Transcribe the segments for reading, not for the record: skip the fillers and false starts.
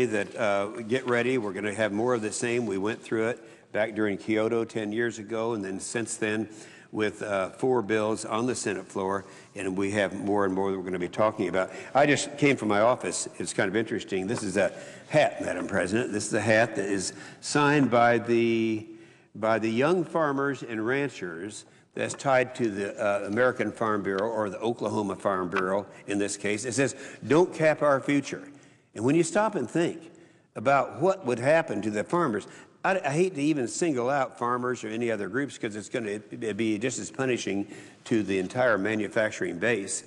that get ready, we're going to have more of the same. We went through it back during Kyoto 10 years ago, and then since then with 4 bills on the Senate floor, and we have more and more that we're going to be talking about. I just came from my office. It's kind of interesting. This is a hat, Madam President. This is a hat that is signed by the young farmers and ranchers that's tied to the American Farm Bureau, or the Oklahoma Farm Bureau in this case. It says, "Don't cap our future." And when you stop and think about what would happen to the farmers, I hate to even single out farmers or any other groups because it's going to be just as punishing to the entire manufacturing base.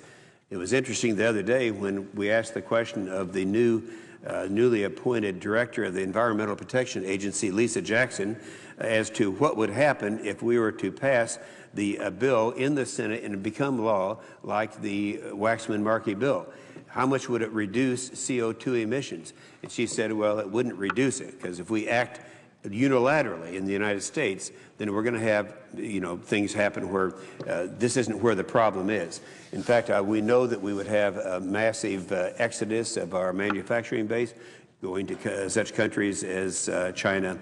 It was interesting the other day when we asked the question of the newly appointed director of the Environmental Protection Agency, Lisa Jackson, as to what would happen if we were to pass the bill in the Senate and become law like the Waxman-Markey bill. How much would it reduce CO2 emissions? And she said, well, it wouldn't reduce it, because if we act unilaterally in the United States, then we're going to have, things happen where this isn't where the problem is. In fact, we know that we would have a massive exodus of our manufacturing base going to such countries as China,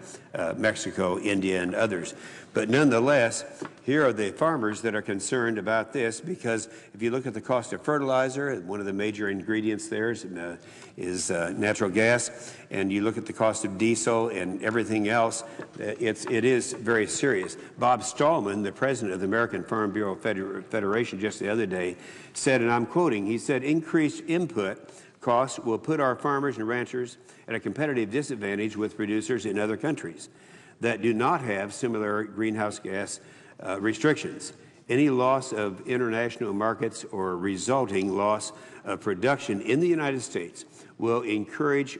Mexico, India, and others. But nonetheless, here are the farmers that are concerned about this, because if you look at the cost of fertilizer, one of the major ingredients there is natural gas, and you look at the cost of diesel and everything else, it is very serious. Bob Stallman, the president of the American Farm Bureau Federation, just the other day said, and I'm quoting, he said, "Increased input costs will put our farmers and ranchers at a competitive disadvantage with producers in other countries that do not have similar greenhouse gas restrictions. Any loss of international markets or resulting loss of production in the United States will encourage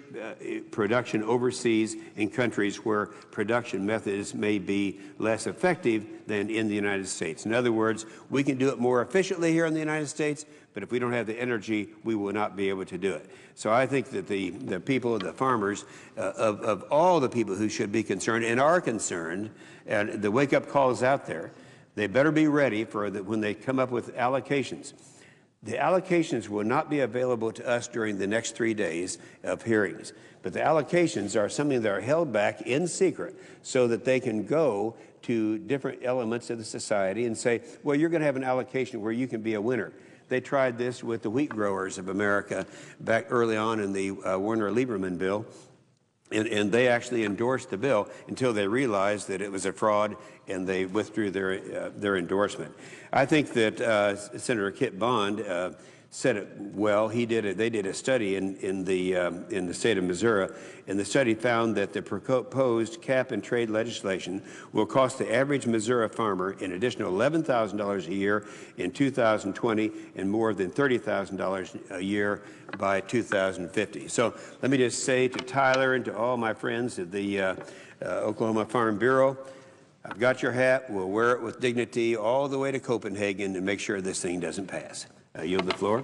production overseas in countries where production methods may be less effective than in the United States." In other words, we can do it more efficiently here in the United States, but if we don't have the energy, we will not be able to do it. So I think that the people, the farmers, of all the people who should be concerned and are concerned, and the wake-up call is out there, they better be ready for when they come up with allocations. The allocations will not be available to us during the next 3 days of hearings, but the allocations are something that are held back in secret so that they can go to different elements of the society and say, well, you're going to have an allocation where you can be a winner. They tried this with the wheat growers of America back early on in the Warner-Lieberman bill, and they actually endorsed the bill until they realized that it was a fraud, and they withdrew their endorsement. I think that Senator Kit Bond said it well. They did a study in the state of Missouri, and the study found that the proposed cap and trade legislation will cost the average Missouri farmer an additional $11,000 a year in 2020 and more than $30,000 a year by 2050. So let me just say to Tyler and to all my friends at the Oklahoma Farm Bureau, I've got your hat. We'll wear it with dignity all the way to Copenhagen and make sure this thing doesn't pass. I yield the floor.